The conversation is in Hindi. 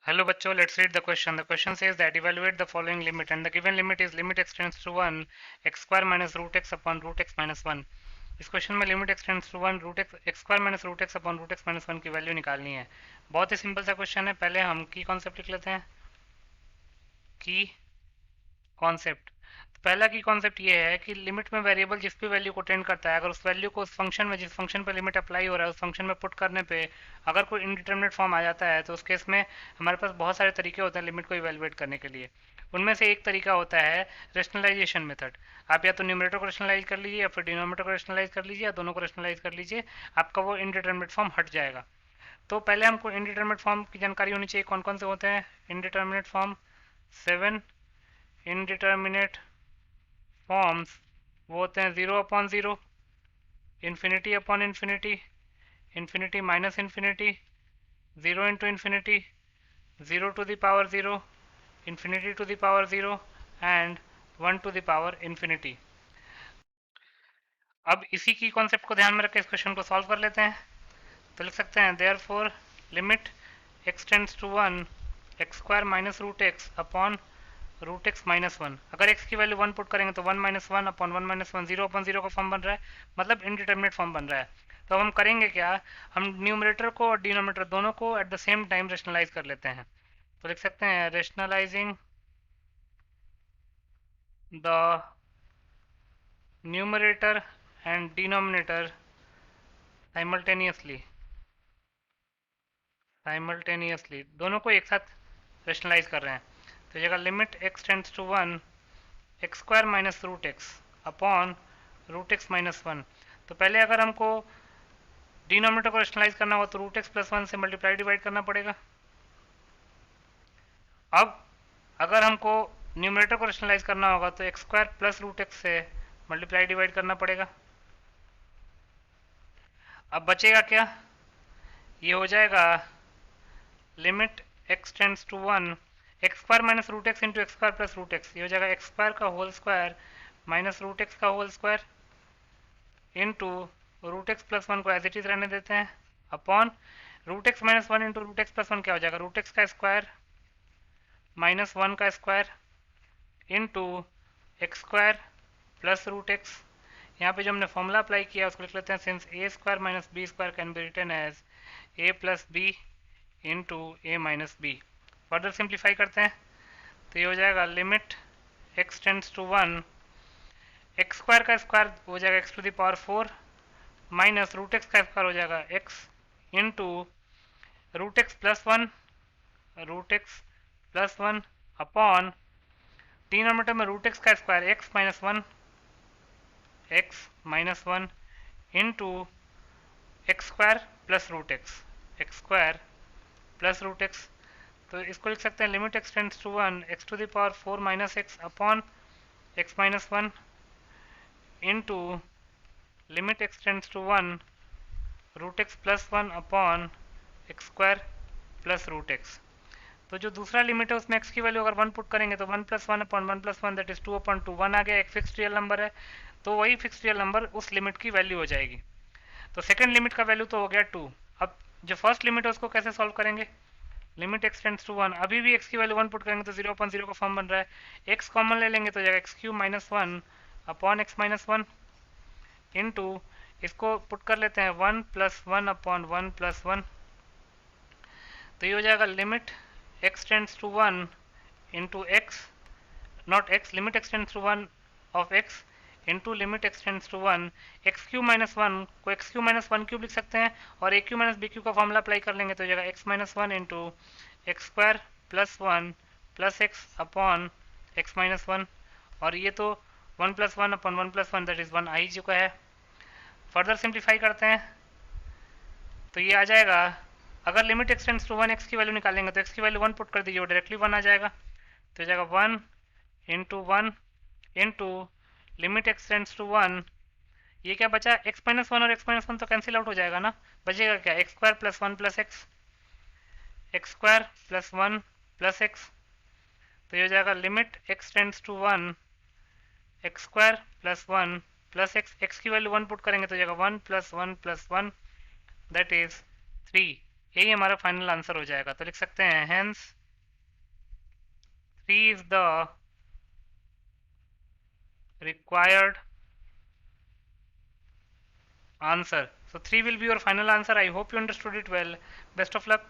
Hello बच्चों, let's read the question. The question says that evaluate the following limit and the given limit is limit x tends to 1 x square minus root x upon root x minus 1. इस क्वेश्चन में limit x tends to 1 root x square minus root x upon root x minus 1 की वैल्यू निकालनी है। बहुत ही सिंपल सा क्वेश्चन है। पहले हम की कॉन्सेप्ट लिख लेते हैं। की कॉन्सेप्ट, पहला की कॉन्सेप्ट ये है कि लिमिट में वेरिएबल जिस भी वैल्यू को टेंड करता है, अगर उस वैल्यू को उस फंक्शन में, जिस फंक्शन पर लिमिट अप्लाई हो रहा है, उस फंक्शन में पुट करने पे अगर कोई इनडिटर्मिनेट फॉर्म आ जाता है, तो उस केस में हमारे पास बहुत सारे तरीके होते हैं लिमिट को इवेलुएट करने के लिए। उनमें से एक तरीका होता है रेशनलाइजेशन मेथड। आप या तो न्यूमरेटर को रेशनलाइज कर लीजिए या फिर डिनोमिनेटर को रेशनलाइज कर लीजिए, या दोनों को रेशनलाइज कर लीजिए, आपका वो इनडिटर्मिनेट फॉर्म हट जाएगा। तो पहले हमको इनडिटर्मिनेट फॉर्म की जानकारी होनी चाहिए। कौन कौन से होते हैं इनडिटर्मिनेट फॉर्म? 7 इनडिटर्मिनेट फॉर्म्स वो होते हैं 0 upon 0, infinity upon infinity, infinity minus infinity, 0 into infinity, 0 to the power 0, infinity to the power 0 and 1 to the power infinity. अब इसी की कॉन्सेप्ट को ध्यान में रखकर इस क्वेश्चन को सॉल्व कर लेते हैं। तो लिख सकते हैं therefore limit x tends to 1 x square minus root x upon root x minus 1। अगर x की वैल्यू 1 पुट करेंगे तो 1 माइनस 1 अपॉन 1 माइनस 1, 0 अपॉन 0 का फॉर्म बन रहा है, मतलब इनडिटर्मिनेट फॉर्म बन रहा है। तो अब हम करेंगे क्या, हम न्यूमरेटर को और डिनोमिनेटर दोनों को at the same time rationalise कर लेते हैं। तो लिख सकते हैं rationalising the numerator and denominator simultaneously, simultaneously दोनों को एक साथ रेशनलाइज कर रहे हैं। तो जगह limit x tends to 1 x square minus root x upon root x minus 1। तो पहले अगर हमको डिनोमिनेटर को रेशनलाइज करना हो तो रूट एक्स प्लस 1 से मल्टीप्लाई डिवाइड करना पड़ेगा। अब अगर हमको न्यूमरेटर को रेशनलाइज करना होगा तो x square plus root x से मल्टीप्लाई डिवाइड करना पड़ेगा। अब बचेगा क्या, ये हो जाएगा limit x tends to 1 x square minus root x into x square plus root x. ये हो जाएगा एक्स स्क्वायर का whole square minus root x का whole square into root x plus 1 को एज इट इज रहने देते हैं upon root x minus 1 into root x plus 1 क्या हो जाएगा, रूट एक्स का स्क्वायर माइनस 1 का square into x square plus root x. यहाँ पे जो हमने फॉर्मूला अप्लाई किया उसको लिख लेते हैं, since a square minus b square can be written as a plus b into a minus b. Further simplify करते हैं तो ये हो जाएगा limit x tends to 1 x square का स्क्वायर हो जाएगा x to the power 4 minus root x का स्क्वायर हो जाएगा x into root x plus 1, root x plus 1 upon denominator में रूट एक्स का square x minus 1, x minus 1 into x square plus root x, x square plus root x. तो इसको लिख सकते हैं limit x tends to 1 x to the power 4 minus x upon x minus 1 into limit x tends to 1 root x plus 1 upon x square plus root x. तो जो दूसरा लिमिट है उसमें x की वैल्यू अगर 1 पुट करेंगे तो 1 plus 1 upon 1 plus 1 that is 2 upon 2, 1 आ गया। एक फिक्स्ड रियल नंबर है तो वही फिक्स्ड रियल नंबर उस लिमिट की वैल्यू हो जाएगी। तो सेकंड लिमिट का वैल्यू तो हो गया 2। अब जो फर्स्ट लिमिट है उसको कैसे सॉल्व करेंगे, लिमिट x टेंड्स टू 1, अभी भी x की वैल्यू 1 पुट करेंगे तो 0 अपॉन 0 का फॉर्म बन रहा है। x कॉमन ले लेंगे तो जाएगा x cube minus 1 upon x minus 1 into इसको पुट कर लेते हैं 1 प्लस 1 अपॉन 1 प्लस 1। तो ये हो जाएगा limit x tends to 1 into x, not x, limit x tends to 1 of x into limit x tends to 1 x cube minus 1 को एक्स क्यू माइनस 1 क्यूब लिख सकते हैं और ए क्यू माइनस बी क्यू का फॉर्मूला अप्लाई कर लेंगे तो हो जाएगा x minus 1 into x square plus 1 plus x upon x minus 1, और ये तो 1 plus 1 upon 1 plus 1 that is 1 आ ही चुका है। फर्दर सिंप्लीफाई करते हैं तो ये आ जाएगा, अगर limit x tends to 1 x की वैल्यू निकालेंगे तो एक्स की वैल्यू 1 पुट कर दीजिए, वो डायरेक्टली 1 आ जाएगा। तो हो जाएगा 1 into 1 into limit x tends to 1, ये क्या बचा, एक्स माइनस 1 और एक्स माइनस 1 तो कैंसिल आउट हो जाएगा ना, बचेगा क्या x square plus 1 plus x, x square plus 1 plus x. तो ये हो जाएगा limit x tends to 1 x square plus 1 plus x की वैल्यू 1 पुट करेंगे तो हो जाएगा 1 प्लस 1 प्लस 1 दैट इज 3 यही हमारा फाइनल आंसर हो जाएगा। तो लिख सकते हैं hence 3 is the required answer. So 3 will be your final answer. I hope you understood it well. Best of luck.